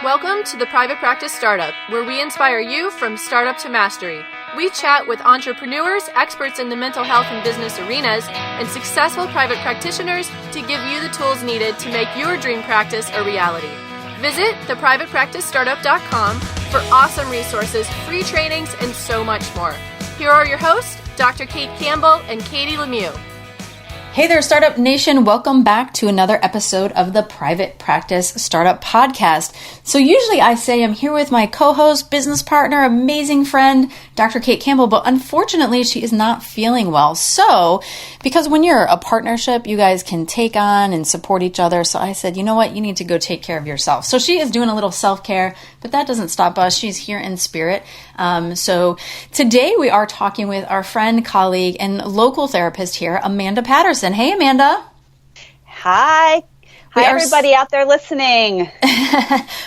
Welcome to the Private Practice Startup, where we inspire you from startup to mastery. We chat with entrepreneurs, experts in the mental health and business arenas, and successful private practitioners to give you the tools needed to make your dream practice a reality. Visit theprivatepracticestartup.com for awesome resources, free trainings, and so much more. Here are your hosts, Dr. Kate Campbell and Katie Lemieux. Hey there, Startup Nation. Welcome back to another episode of the Private Practice Startup Podcast. So usually I say I'm here with my co-host, business partner, amazing friend, Dr. Kate Campbell, but unfortunately she is not feeling well. So because when you're a partnership, you guys can take on and support each other. So I said, you know what? You need to go take care of yourself. So she is doing a little self-care, but that doesn't stop us. She's here in spirit. So today we are talking with our friend, colleague, and local therapist here, Amanda Patterson. Hey, Amanda. Hi. Hi, everybody out there listening.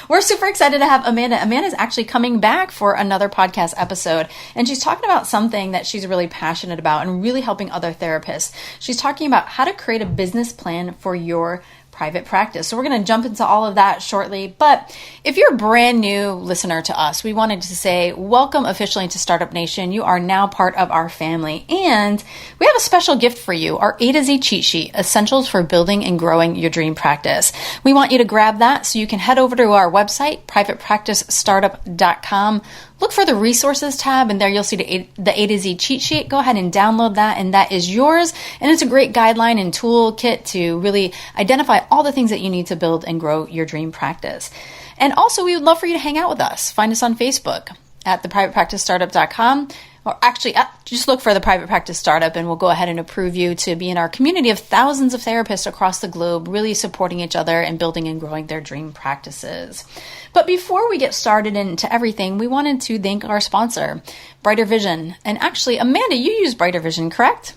We're super excited to have Amanda. Amanda's actually coming back for another podcast episode, and she's talking about something that she's really passionate about and really helping other therapists. She's talking about how to create a business plan for your private practice. So we're going to jump into all of that shortly. But if you're a brand new listener to us, we wanted to say welcome officially to Startup Nation. You are now part of our family. And we have a special gift for you, our A to Z cheat sheet, essentials for building and growing your dream practice. We want you to grab that so you can head over to our website, privatepracticestartup.com. Look for the resources tab, and there you'll see the A to Z cheat sheet. Go ahead and download that, and that is yours. And it's a great guideline and toolkit to really identify all the things that you need to build and grow your dream practice. And also, we would love for you to hang out with us. Find us on Facebook at theprivatepracticestartup.com. Or actually, just look for the Private Practice Startup, and we'll go ahead and approve you to be in our community of thousands of therapists across the globe, really supporting each other and building and growing their dream practices. But before we get started into everything, we wanted to thank our sponsor, Brighter Vision. And actually, Amanda, you use Brighter Vision, correct?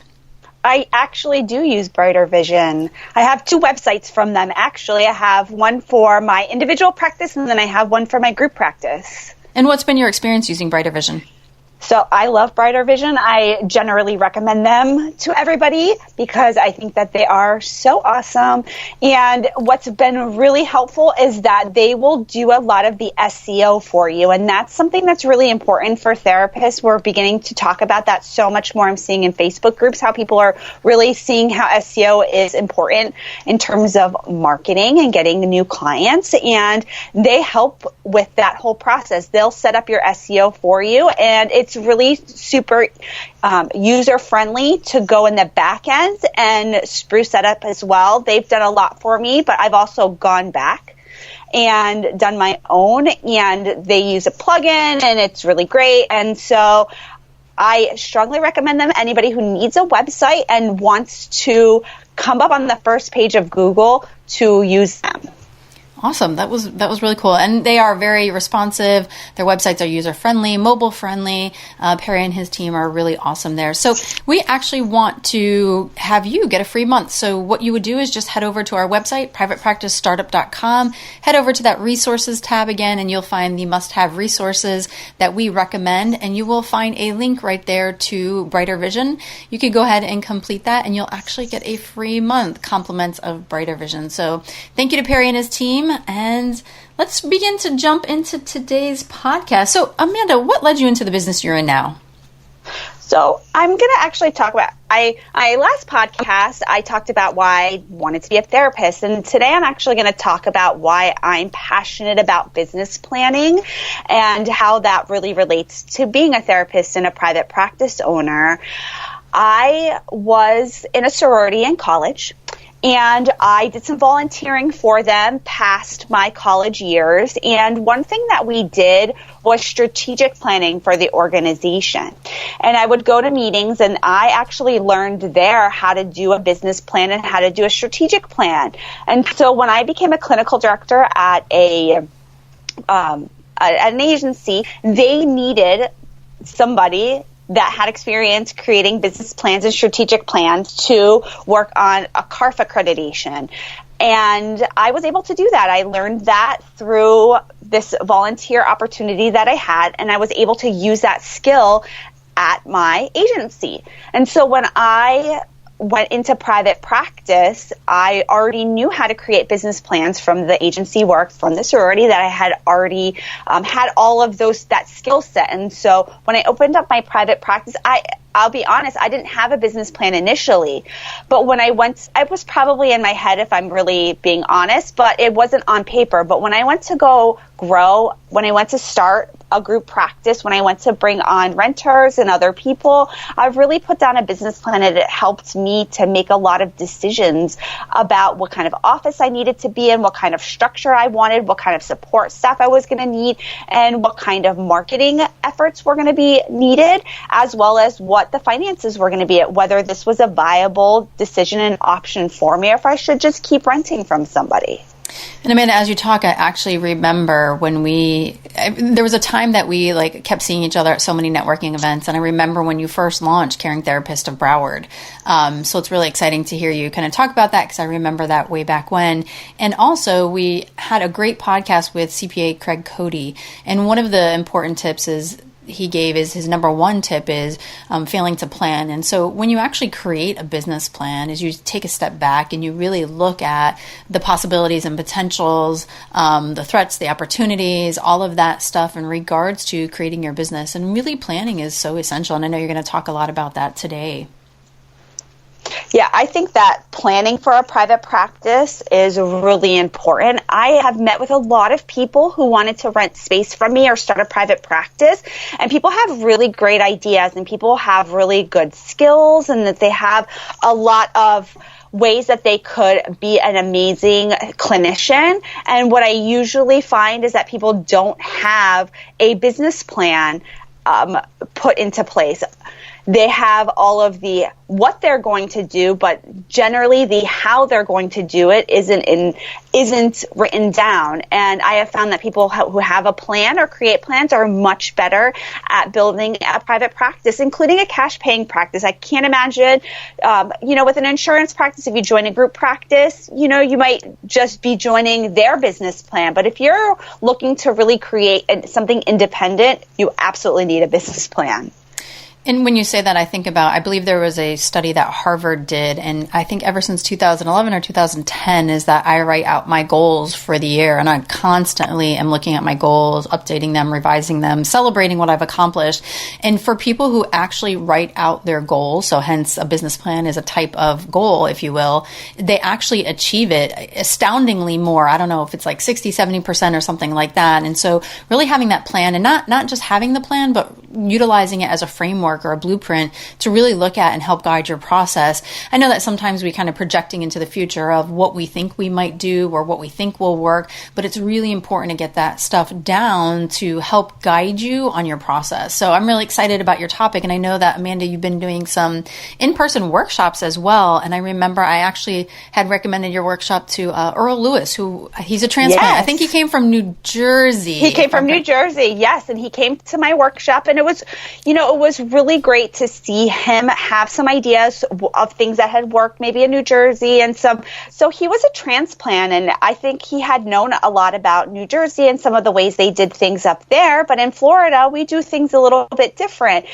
I actually do use Brighter Vision. I have two websites from them. Actually, I have one for my individual practice, and then I have one for my group practice. And what's been your experience using Brighter Vision? So I love Brighter Vision. I generally recommend them to everybody because I think that they are so awesome. And what's been really helpful is that they will do a lot of the SEO for you. And that's something that's really important for therapists. We're beginning to talk about that so much more. I'm seeing in Facebook groups how people are really seeing how SEO is important in terms of marketing and getting new clients. And they help with that whole process. They'll set up your SEO for you, and it's really super user-friendly to go in the back end and spruce that up as well. They've done a lot for me, but I've also gone back and done my own, and they use a plugin, and it's really great. And so I strongly recommend them. Anybody who needs a website and wants to come up on the first page of Google to use them. Awesome. That was really cool. And they are very responsive. Their websites are user-friendly, mobile-friendly. Perry and his team are really awesome there. So we actually want to have you get a free month. So what you would do is just head over to our website, privatepracticestartup.com. Head over to that resources tab again, and you'll find the must-have resources that we recommend. And you will find a link right there to Brighter Vision. You could go ahead and complete that, and you'll actually get a free month compliments of Brighter Vision. So thank you to Perry and his team. And let's begin to jump into today's podcast. So, Amanda, what led you into the business you're in now? So I'm going to actually talk about, last podcast, I talked about why I wanted to be a therapist. And today I'm actually going to talk about why I'm passionate about business planning and how that really relates to being a therapist and a private practice owner. I was in a sorority in college, and I did some volunteering for them past my college years. And one thing that we did was strategic planning for the organization. And I would go to meetings, and I actually learned there how to do a business plan and how to do a strategic plan. And so when I became a clinical director at an agency, they needed somebody that had experience creating business plans and strategic plans to work on a CARF accreditation. And I was able to do that. I learned that through this volunteer opportunity that I had, and I was able to use that skill at my agency. And so when I went into private practice, I already knew how to create business plans from the agency work, from the sorority, that I had already had all of that skill set. And so when I opened up my private practice, I'll be honest, I didn't have a business plan initially. But when I was probably in my head, if I'm really being honest, but it wasn't on paper. But when I went to go grow, when I went to start a group practice, when I went to bring on renters and other people, I've really put down a business plan, and it helped me to make a lot of decisions about what kind of office I needed to be in, what kind of structure I wanted, what kind of support staff I was going to need, and what kind of marketing efforts were going to be needed, as well as what the finances were going to be, whether this was a viable decision and option for me, or if I should just keep renting from somebody. And Amanda, as you talk, I actually remember when there was a time that we kept seeing each other at so many networking events. And I remember when you first launched Caring Therapist of Broward. So it's really exciting to hear you kind of talk about that, because I remember that way back when. And also we had a great podcast with CPA Craig Cody. And one of the important tips he gave is his number one tip is failing to plan. And so when you actually create a business plan, is you take a step back and you really look at the possibilities and potentials, the threats, the opportunities, all of that stuff in regards to creating your business. And really planning is so essential. And I know you're going to talk a lot about that today. Yeah, I think that planning for a private practice is really important. I have met with a lot of people who wanted to rent space from me or start a private practice, and people have really great ideas, and people have really good skills, and that they have a lot of ways that they could be an amazing clinician. And what I usually find is that people don't have a business plan put into place. They have all of the what they're going to do, but generally the how they're going to do it isn't written down. And I have found that people who have a plan or create plans are much better at building a private practice, including a cash paying practice. I can't imagine, with an insurance practice, if you join a group practice, you might just be joining their business plan. But if you're looking to really create something independent, you absolutely need a business plan. And when you say that, I believe there was a study that Harvard did, and I think ever since 2011 or 2010 is that I write out my goals for the year, and I constantly am looking at my goals, updating them, revising them, celebrating what I've accomplished. And for people who actually write out their goals, so hence a business plan is a type of goal, if you will, they actually achieve it astoundingly more. I don't know if it's 60, 70% or something like that. And so really having that plan, and not just having the plan, but utilizing it as a framework or a blueprint to really look at and help guide your process. I know that sometimes we kind of projecting into the future of what we think we might do or what we think will work, but it's really important to get that stuff down to help guide you on your process. So I'm really excited about your topic. And I know that, Amanda, you've been doing some in-person workshops as well. And I remember I actually had recommended your workshop to Earl Lewis, he's a transplant. Yes. I think he came from New Jersey. He came from New Jersey, yes. And he came to my workshop, and it was really great to see him have some ideas of things that had worked maybe in New Jersey so he was a transplant, and I think he had known a lot about New Jersey and some of the ways they did things up there, but in Florida we do things a little bit different.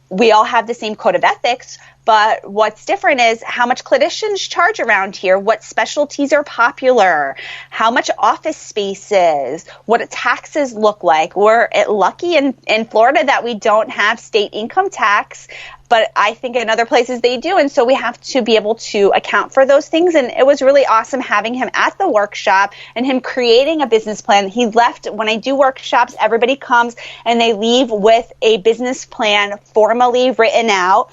We all have the same code of ethics, but what's different is how much clinicians charge around here, what specialties are popular, how much office space is, what taxes look like. We're lucky in Florida that we don't have state income tax, but I think in other places they do. And so we have to be able to account for those things. And it was really awesome having him at the workshop and him creating a business plan. He left, when I do workshops, everybody comes and they leave with a business plan formally written out.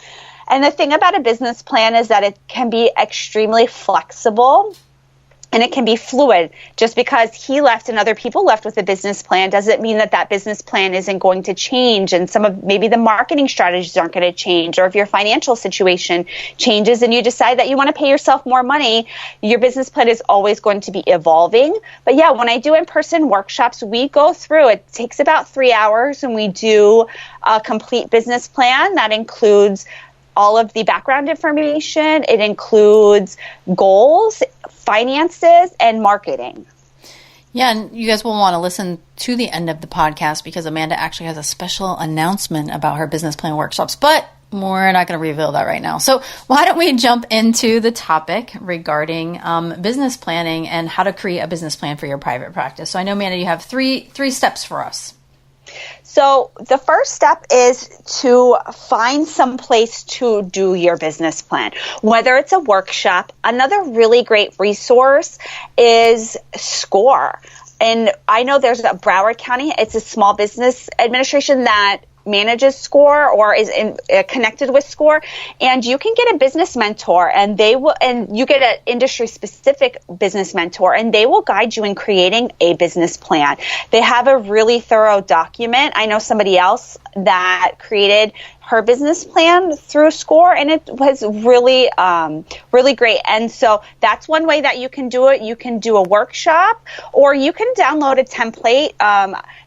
And the thing about a business plan is that it can be extremely flexible and it can be fluid. Just because he left and other people left with a business plan doesn't mean that business plan isn't going to change, and some of maybe the marketing strategies aren't going to change, or if your financial situation changes and you decide that you want to pay yourself more money, your business plan is always going to be evolving. But yeah, when I do in-person workshops, we go through, it takes about 3 hours, and we do a complete business plan that includes all of the background information. It includes goals, finances, and marketing. Yeah, and you guys will want to listen to the end of the podcast because Amanda actually has a special announcement about her business plan workshops. But We're not going to reveal that right now. So why don't we jump into the topic regarding business planning and how to create a business plan for your private practice. So I know, Amanda, you have three steps for us. So the first step is to find some place to do your business plan, whether it's a workshop. Another really great resource is SCORE. And I know there's a Broward County, it's a small business administration that manages SCORE or is connected with SCORE, and you can get a business mentor, and you get an industry specific business mentor, and they will guide you in creating a business plan. They have a really thorough document. I know somebody else that created her business plan through SCORE, and it was really, really great. And so that's one way that you can do it. You can do a workshop, or you can download a template.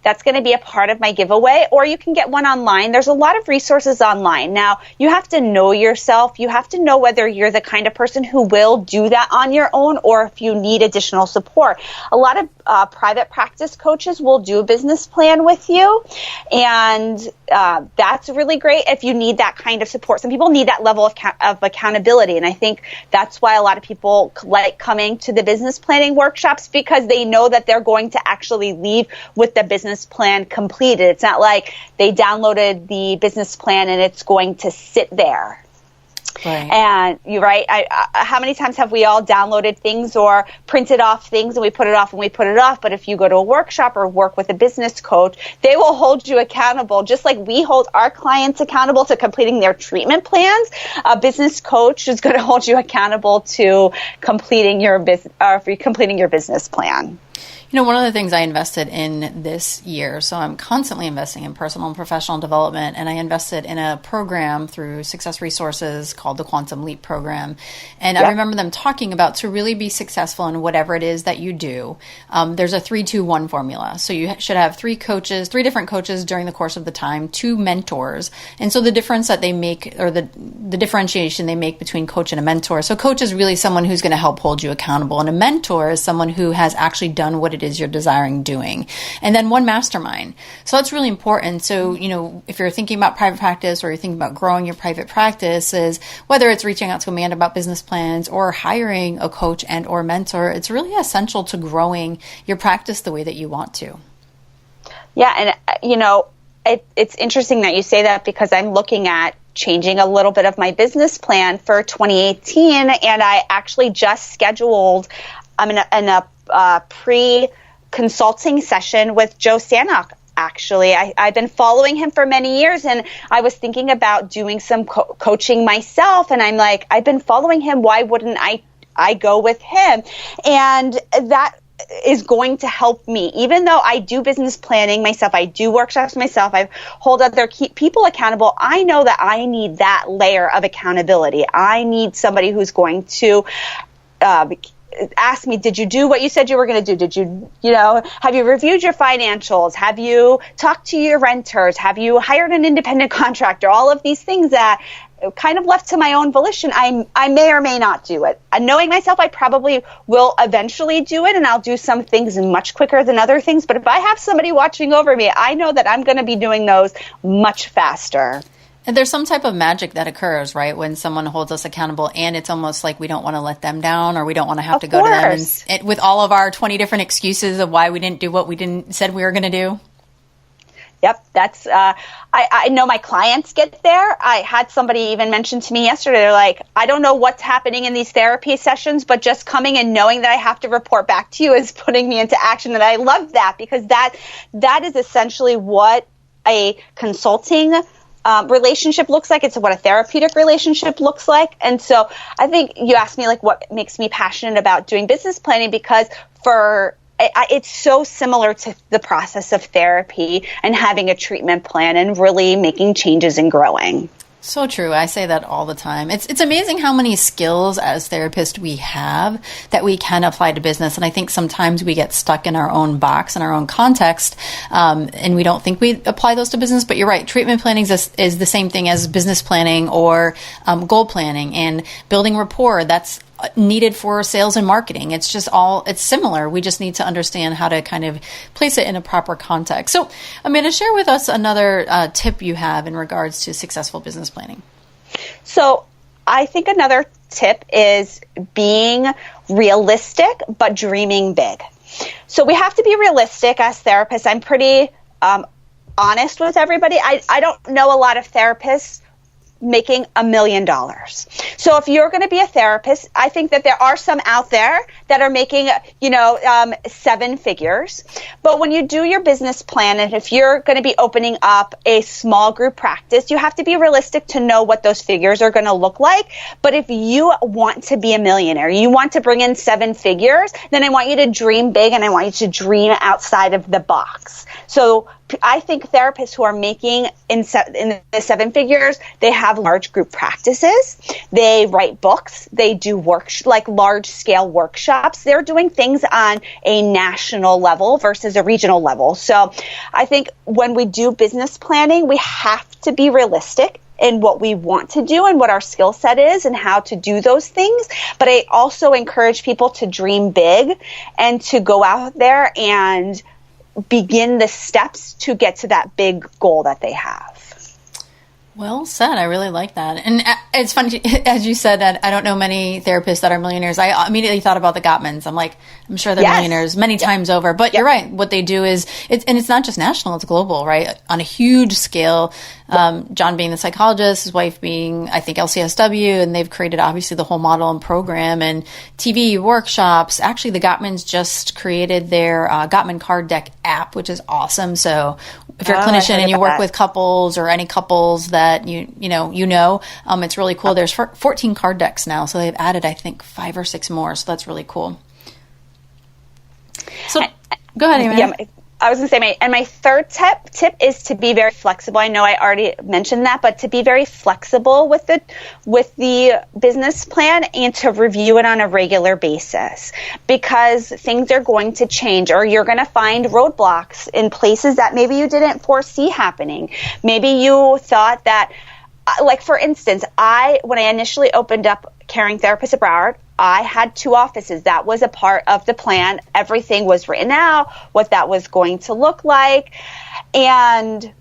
That's going to be a part of my giveaway, or you can get one online. There's a lot of resources online. Now, you have to know yourself. You have to know whether you're the kind of person who will do that on your own, or if you need additional support. A lot of private practice coaches will do a business plan with you, and that's really great if you need that kind of support. Some people need that level of accountability, and I think that's why a lot of people like coming to the business planning workshops, because they know that they're going to actually leave with the business plan completed. It's not like they downloaded the business plan and it's going to sit there. Right. And you're right. How many times have we all downloaded things or printed off things and we put it off and we put it off? But if you go to a workshop or work with a business coach, they will hold you accountable, just like we hold our clients accountable to completing their treatment plans. A business coach is going to hold you accountable to completing your business plan. You know, one of the things I invested in this year, so I'm constantly investing in personal and professional development, and I invested in a program through Success Resources called the Quantum Leap program. And I remember them talking about, to really be successful in whatever it is that you do, there's a 3-2-1 formula. So you should have three different coaches during the course of the time, 2 mentors. And so the difference that they make, or the differentiation they make between coach and a mentor. So coach is really someone who's going to help hold you accountable, and a mentor is someone who has actually done what it is you're desiring doing. And then 1 mastermind. So that's really important. So, you know, if you're thinking about private practice, or you're thinking about growing your private practice, is whether it's reaching out to Amanda about business plans or hiring a coach and or mentor, it's really essential to growing your practice the way that you want to. Yeah. And, you know, it's interesting that you say that, because I'm looking at changing a little bit of my business plan for 2018. And I actually just scheduled, I'm in a pre-consulting session with Joe Sanok. Actually, I've been following him for many years, and I was thinking about doing some coaching myself. And I'm like, I've been following him. Why wouldn't I go with him? And that is going to help me. Even though I do business planning myself, I do workshops myself, I hold other people accountable, I know that I need that layer of accountability. I need somebody who's going to ask me, did you do what you said you were going to do? Did you have you reviewed your financials? Have you talked to your renters? Have you hired an independent contractor? All of these things that kind of left to my own volition, I may or may not do it. And knowing myself, I probably will eventually do it, and I'll do some things much quicker than other things. But if I have somebody watching over me, I know that I'm going to be doing those much faster. And there's some type of magic that occurs, right, when someone holds us accountable, and it's almost like we don't want to let them down, or we don't want to have to go to them and with all of our 20 different excuses of why we didn't do what we said we were going to do. Yep, that's. I know my clients get there. I had somebody even mention to me yesterday, they're like, I don't know what's happening in these therapy sessions, but just coming and knowing that I have to report back to you is putting me into action. And I love that, because that is essentially what a consulting relationship looks like. It's what a therapeutic relationship looks like. And so I think you asked me, like, what makes me passionate about doing business planning, because it's so similar to the process of therapy and having a treatment plan and really making changes and growing. So true. I say that all the time. It's amazing how many skills as therapists we have that we can apply to business. And I think sometimes we get stuck in our own box, in our own context, and we don't think we apply those to business. But you're right. Treatment planning is the same thing as business planning or goal planning, and building rapport. That's needed for sales and marketing. It's just it's similar. We just need to understand how to kind of place it in a proper context. So, Amanda, share with us another tip you have in regards to successful business planning. So I think another tip is being realistic, but dreaming big. So we have to be realistic as therapists. I'm pretty honest with everybody. I don't know a lot of therapists making $1 million. So if you're going to be a therapist, I think that there are some out there that are making, 7 figures. But when you do your business plan, and if you're going to be opening up a small group practice, you have to be realistic to know what those figures are going to look like. But if you want to be a millionaire, you want to bring in 7 figures, then I want you to dream big and I want you to dream outside of the box. So I think therapists who are making in the 7 figures, they have large group practices. They write books. They do large scale workshops. They're doing things on a national level versus a regional level. So I think when we do business planning, we have to be realistic in what we want to do and what our skill set is and how to do those things. But I also encourage people to dream big and to go out there and begin the steps to get to that big goal that they have. Well said. I really like that. And it's funny, as you said, that I don't know many therapists that are millionaires. I immediately thought about the Gottmans. I'm sure they're millionaires many times over. But you're right. What they do is, it's not just national, it's global, right? On a huge scale. John being the psychologist, his wife being, I think, LCSW, and they've created obviously the whole model and program and TV workshops. Actually, the Gottmans just created their Gottman Card Deck app, which is awesome. So if you're a clinician and you work with couples or any couples that you know, it's really cool. There's 14 card decks now, so they've added, I think, 5 or 6 more. So that's really cool. So go ahead, Amanda. Yeah, I was going to say, my third tip is to be very flexible. I know I already mentioned that, but to be very flexible with the business plan and to review it on a regular basis, because things are going to change, or you're going to find roadblocks in places that maybe you didn't foresee happening. Maybe you thought that, like for instance, when I initially opened up Caring Therapists at Broward, I had 2 offices. That was a part of the plan. Everything was written out, what that was going to look like. And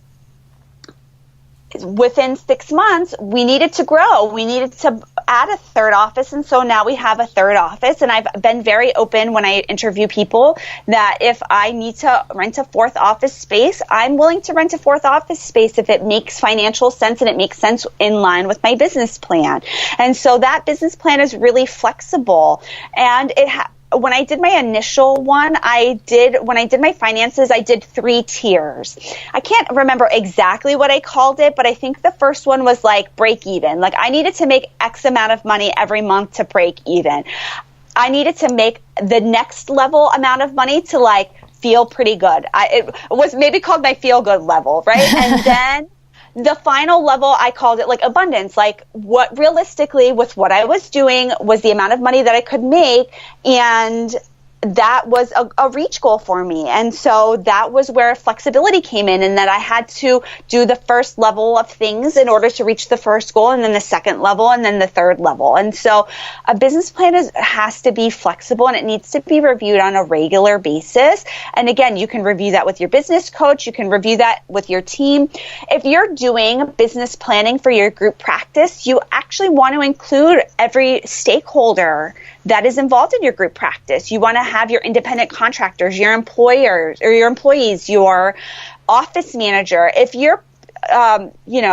within 6 months, we needed to grow. We needed to add a 3rd office. And so now we have a 3rd office. And I've been very open when I interview people that if I need to rent a 4th office space, I'm willing to rent a 4th office space if it makes financial sense and it makes sense in line with my business plan. And so that business plan is really flexible. And when I did my initial one, when I did my finances, I did 3 tiers. I can't remember exactly what I called it, but I think the first one was like break even. Like I needed to make X amount of money every month to break even. I needed to make the next level amount of money to feel pretty good. It was maybe called my feel good level, right? And then the final level, I called it abundance, what realistically with what I was doing was the amount of money that I could make, and that was a reach goal for me. And so that was where flexibility came in, and that I had to do the first level of things in order to reach the first goal, and then the second level, and then the 3rd level. And so a business plan has to be flexible, and it needs to be reviewed on a regular basis. And again, you can review that with your business coach. You can review that with your team. If you're doing business planning for your group practice, you actually want to include every stakeholder that is involved in your group practice. You want to have your independent contractors, your employers or your employees, your office manager. If your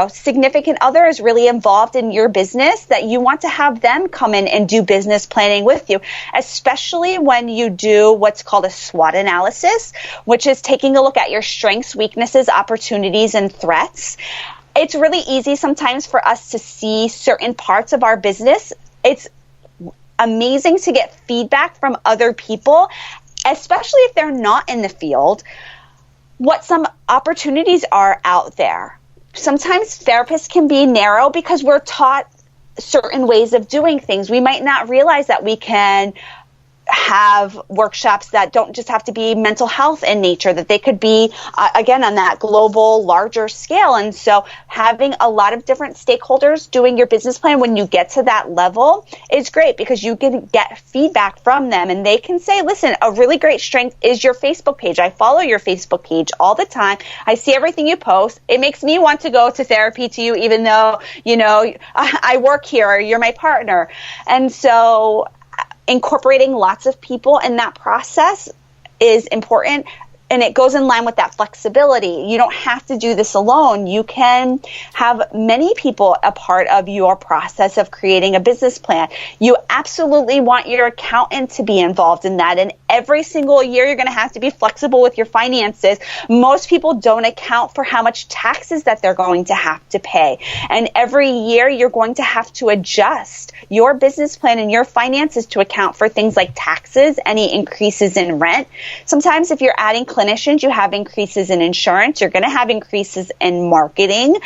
significant other is really involved in your business, that you want to have them come in and do business planning with you, especially when you do what's called a SWOT analysis, which is taking a look at your strengths, weaknesses, opportunities, and threats. It's really easy sometimes for us to see certain parts of our business. It's amazing to get feedback from other people, especially if they're not in the field, what some opportunities are out there. Sometimes therapists can be narrow because we're taught certain ways of doing things. We might not realize that we can have workshops that don't just have to be mental health in nature, that they could be, again, on that global, larger scale. And so having a lot of different stakeholders doing your business plan when you get to that level is great, because you can get feedback from them and they can say, listen, a really great strength is your Facebook page. I follow your Facebook page all the time. I see everything you post. It makes me want to go to therapy to you, even though, I work here or you're my partner. And so incorporating lots of people in that process is important, and it goes in line with that flexibility. You don't have to do this alone. You can have many people a part of your process of creating a business plan. You absolutely want your accountant to be involved in that, and every single year you're going to have to be flexible with your finances. Most people don't account for how much taxes that they're going to have to pay, and every year you're going to have to adjust your business plan and your finances to account for things like taxes, any increases in rent. Sometimes if you're adding clinicians, you have increases in insurance. You're going to have increases in marketing.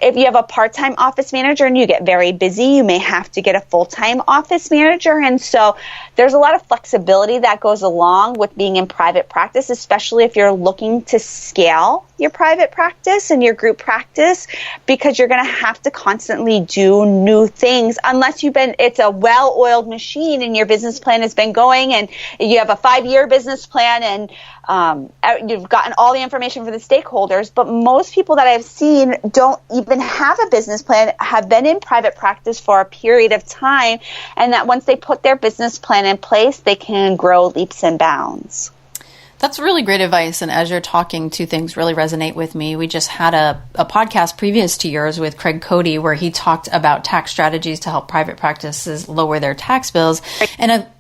If you have a part-time office manager and you get very busy, you may have to get a full-time office manager. And so there's a lot of flexibility that goes along with being in private practice, especially if you're looking to scale your private practice and your group practice, because you're going to have to constantly do new things unless it's a well-oiled machine and your business plan has been going and you have a 5-year business plan and you've gotten all the information for the stakeholders. But most people that I've seen don't even have a business plan, have been in private practice for a period of time, and that once they put their business plan in place, they can grow leaps and bounds. That's really great advice. And as you're talking, two things really resonate with me. We just had a podcast previous to yours with Craig Cody, where he talked about tax strategies to help private practices lower their tax bills.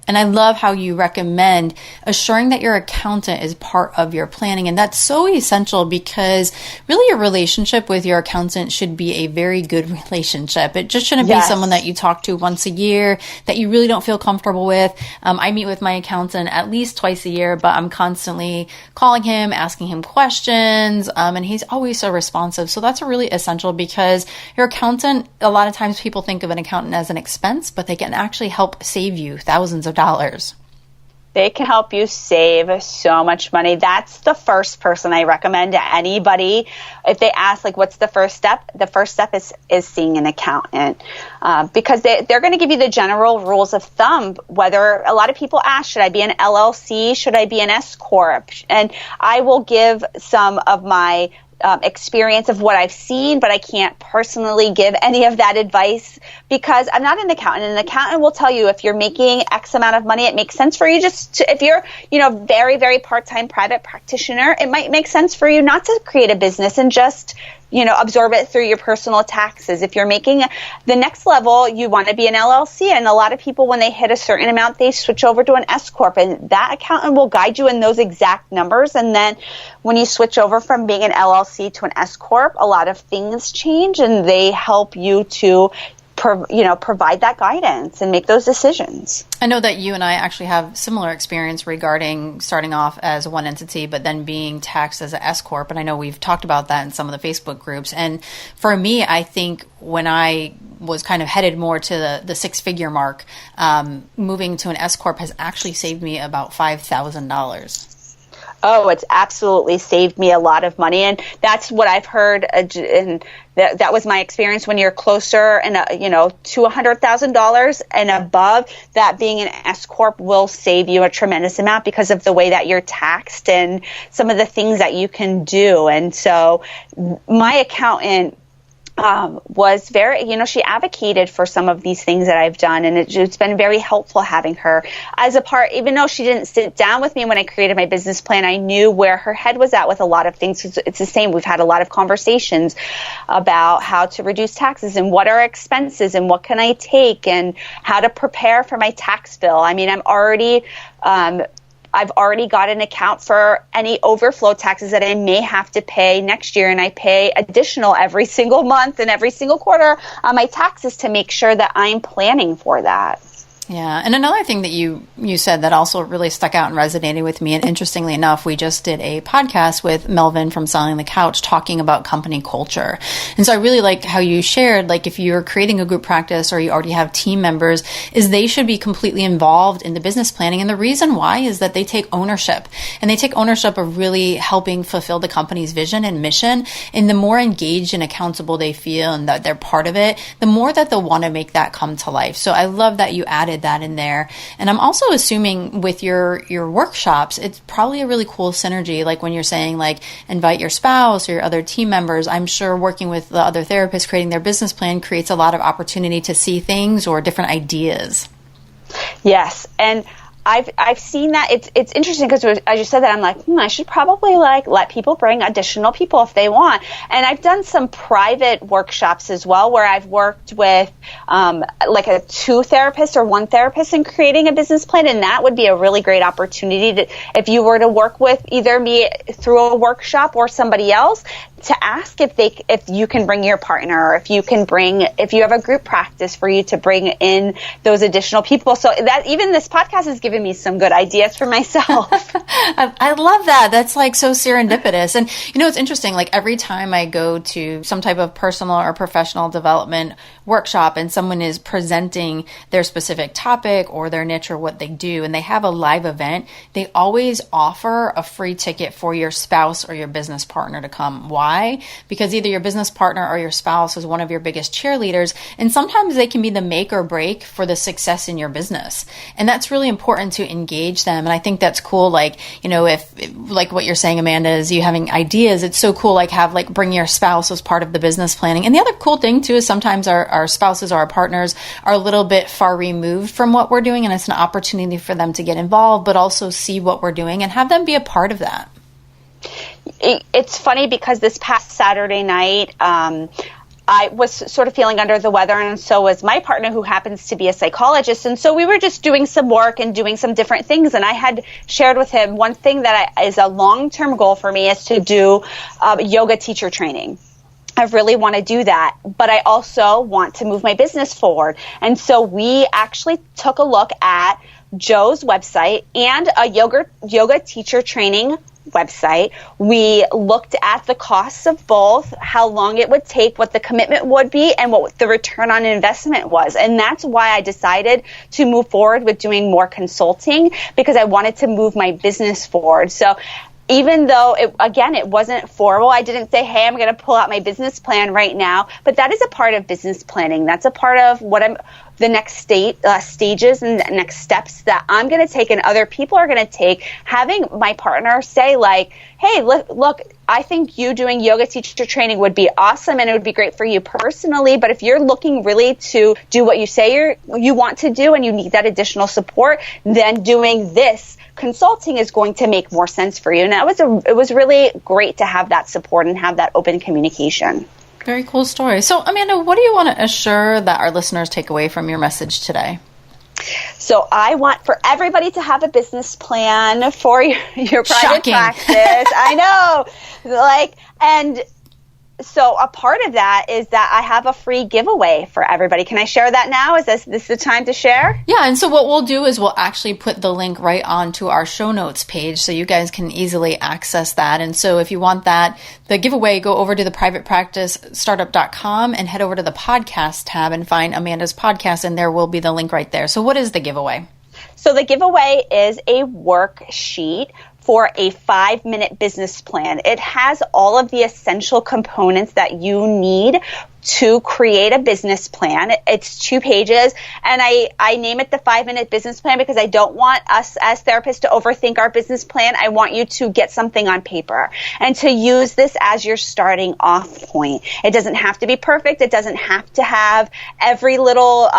And I love how you recommend assuring that your accountant is part of your planning. And that's so essential, because really your relationship with your accountant should be a very good relationship. It just shouldn't be someone that you talk to once a year that you really don't feel comfortable with. I meet with my accountant at least twice a year, but I'm constantly calling him, asking him questions, and he's always so responsive. So that's really essential, because your accountant, a lot of times people think of an accountant as an expense, but they can actually help save you thousands of dollars. They can help you save so much money. That's the first person I recommend to anybody. If they ask, like, what's the first step? The first step is seeing an accountant, because they're going to give you the general rules of thumb. Whether a lot of people ask, should I be an LLC? Should I be an S Corp? And I will give some of my experience of what I've seen, but I can't personally give any of that advice because I'm not an accountant. An accountant will tell you if you're making X amount of money, it makes sense for you if you're, very, very part-time private practitioner, it might make sense for you not to create a business and just absorb it through your personal taxes. If you're making the next level, you want to be an LLC. And a lot of people, when they hit a certain amount, they switch over to an S Corp. And that accountant will guide you in those exact numbers. And then when you switch over from being an LLC to an S Corp, a lot of things change and they help you to provide that guidance and make those decisions. I know that you and I actually have similar experience regarding starting off as one entity, but then being taxed as an S Corp. And I know we've talked about that in some of the Facebook groups. And for me, I think when I was kind of headed more to the 6-figure mark, moving to an S Corp has actually saved me about $5,000. Oh, it's absolutely saved me a lot of money. And that's what I've heard. And that was my experience when you're closer and, to $100,000 and above, that being an S Corp will save you a tremendous amount because of the way that you're taxed and some of the things that you can do. And so my accountant was very, she advocated for some of these things that I've done, and it's been very helpful having her as a part. Even though she didn't sit down with me when I created my business plan, I knew where her head was at with a lot of things. It's the same. We've had a lot of conversations about how to reduce taxes and what are expenses and what can I take and how to prepare for my tax bill. I mean, I've already got an account for any overflow taxes that I may have to pay next year, and I pay additional every single month and every single quarter on my taxes to make sure that I'm planning for that. Yeah. And another thing that you said that also really stuck out and resonated with me, and interestingly enough, we just did a podcast with Melvin from Selling the Couch talking about company culture. And so I really like how you shared, like, if you're creating a group practice or you already have team members, is they should be completely involved in the business planning. And the reason why is that they take ownership, and they take ownership of really helping fulfill the company's vision and mission. And the more engaged and accountable they feel and that they're part of it, the more that they'll want to make that come to life. So I love that you added that in there. And I'm also assuming with your workshops, it's probably a really cool synergy. Like when you're saying, like, invite your spouse or your other team members, I'm sure working with the other therapists creating their business plan creates a lot of opportunity to see things or different ideas. Yes. And I've seen that. It's interesting because as you said that, I'm like, I should probably let people bring additional people if they want. And I've done some private workshops as well where I've worked with like a 2 therapists or 1 therapist in creating a business plan, and that would be a really great opportunity to, if you were to work with either me through a workshop or somebody else, to ask if you can bring your partner, or if you have a group practice for you to bring in those additional people. So that even this podcast has given me some good ideas for myself. I love that. That's like so serendipitous. And it's interesting, like every time I go to some type of personal or professional development workshop and someone is presenting their specific topic or their niche or what they do, and they have a live event, they always offer a free ticket for your spouse or your business partner to come. Why? Because either your business partner or your spouse is one of your biggest cheerleaders, and sometimes they can be the make or break for the success in your business. And that's really important to engage them. And I think that's cool. Like, if like what you're saying, Amanda, is you having ideas, it's so cool. Like bring your spouse as part of the business planning. And the other cool thing too is sometimes our spouses or our partners are a little bit far removed from what we're doing, and it's an opportunity for them to get involved, but also see what we're doing and have them be a part of that. It's funny because this past Saturday night, I was sort of feeling under the weather, and so was my partner, who happens to be a psychologist. And so we were just doing some work and doing some different things. And I had shared with him one thing that is a long-term goal for me is to do yoga teacher training. I really want to do that, but I also want to move my business forward. And so we actually took a look at Joe's website and a yoga teacher training website. We looked at the costs of both, how long it would take, what the commitment would be, and what the return on investment was. And that's why I decided to move forward with doing more consulting, because I wanted to move my business forward. So even though, it wasn't formal, I didn't say, hey, I'm going to pull out my business plan right now. But that is a part of business planning. That's a part of the next stages and the next steps that I'm going to take and other people are going to take. Having my partner say, like, hey, look, I think you doing yoga teacher training would be awesome and it would be great for you personally. But if you're looking really to do what you say you want to do and you need that additional support, then doing this consulting is going to make more sense for you. And it was really great to have that support and have that open communication. Very cool story. So, Amanda, what do you want to assure that our listeners take away from your message today? So I want for everybody to have a business plan for your private practice. I know. And so a part of that is that I have a free giveaway for everybody. Can I share that now? Is this the time to share? Yeah, and so what we'll do is we'll actually put the link right onto our show notes page so you guys can easily access that. And so if you want the giveaway, go over to the privatepracticestartup.com and head over to the podcast tab and find Amanda's podcast, and there will be the link right there. So what is the giveaway? So the giveaway is a worksheet for a 5-minute business plan. It has all of the essential components that you need to create a business plan. It's 2 pages, and I name it the 5-minute business plan because I don't want us as therapists to overthink our business plan. I want you to get something on paper and to use this as your starting off point. It doesn't have to be perfect. It doesn't have to have every little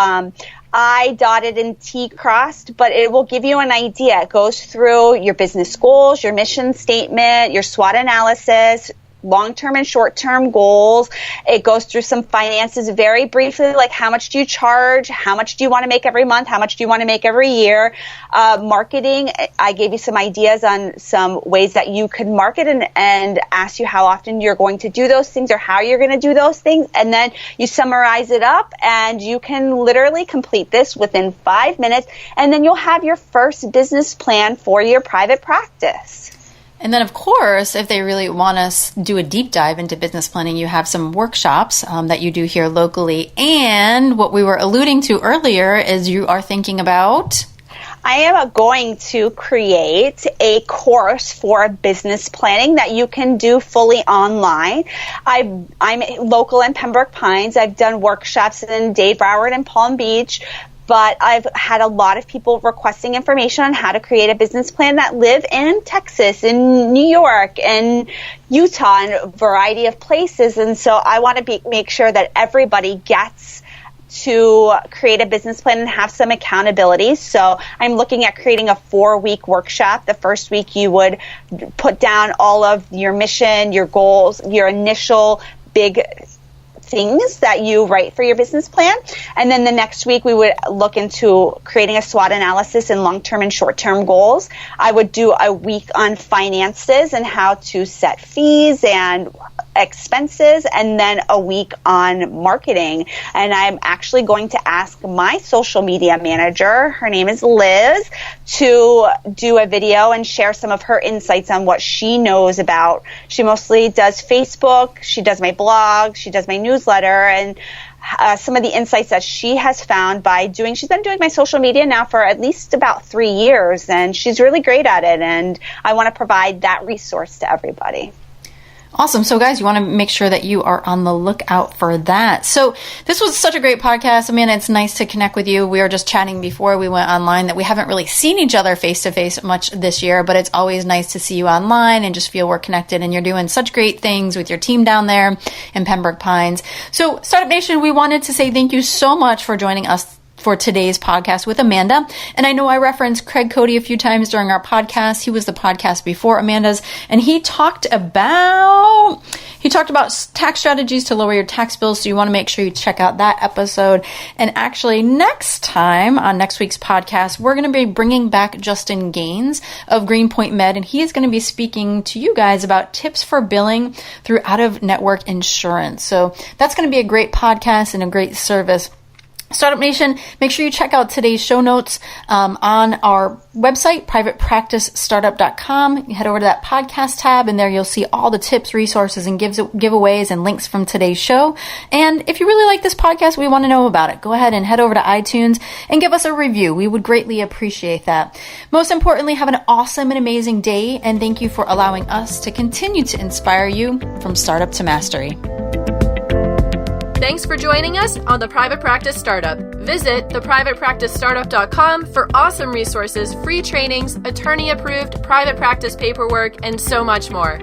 I dotted and T crossed, but it will give you an idea. It goes through your business goals, your mission statement, your SWOT analysis, long-term and short-term goals. It goes through some finances very briefly, like how much do you charge? How much do you want to make every month? How much do you want to make every year? Marketing, I gave you some ideas on some ways that you could market and ask you how often you're going to do those things or how you're going to do those things. And then you summarize it up, and you can literally complete this within 5 minutes, and then you'll have your first business plan for your private practice. And then, of course, if they really want us to do a deep dive into business planning, you have some workshops that you do here locally. And what we were alluding to earlier is you are thinking about... I am going to create a course for business planning that you can do fully online. I'm local in Pembroke Pines. I've done workshops in Dade, Broward, and Palm Beach. But I've had a lot of people requesting information on how to create a business plan that live in Texas, in New York, and Utah, and a variety of places. And so I want to make sure that everybody gets to create a business plan and have some accountability. So I'm looking at creating a 4-week workshop. The first week you would put down all of your mission, your goals, your initial big things that you write for your business plan. And then the next week we would look into creating a SWOT analysis and long-term and short-term goals. I would do a week on finances and how to set fees and expenses, and then a week on marketing. And I'm actually going to ask my social media manager, her name is Liz, to do a video and share some of her insights on what she knows about. She mostly does Facebook, she does my blog, she does my newsletter, and some of the insights that she has found she's been doing my social media now for at least about 3 years, and she's really great at it, and I want to provide that resource to everybody. Awesome. So guys, you want to make sure that you are on the lookout for that. So this was such a great podcast. Amanda, it's nice to connect with you. We were just chatting before we went online that we haven't really seen each other face to face much this year, but it's always nice to see you online and just feel we're connected, and you're doing such great things with your team down there in Pembroke Pines. So Startup Nation, we wanted to say thank you so much for joining us for today's podcast with Amanda. And I know I referenced Craig Cody a few times during our podcast. He was the podcast before Amanda's, and he talked about tax strategies to lower your tax bills. So you want to make sure you check out that episode. And actually next time on next week's podcast, we're going to be bringing back Justin Gaines of Greenpoint Med, and he is going to be speaking to you guys about tips for billing through out-of-network insurance. So that's going to be a great podcast and a great service. Startup Nation, make sure you check out today's show notes on our website, privatepracticestartup.com. You head over to that podcast tab, and there you'll see all the tips, resources, and giveaways and links from today's show. And if you really like this podcast, we want to know about it. Go ahead and head over to iTunes and give us a review. We would greatly appreciate that. Most importantly, have an awesome and amazing day, and thank you for allowing us to continue to inspire you from startup to mastery. Thanks for joining us on The Private Practice Startup. Visit theprivatepracticestartup.com for awesome resources, free trainings, attorney-approved private practice paperwork, and so much more.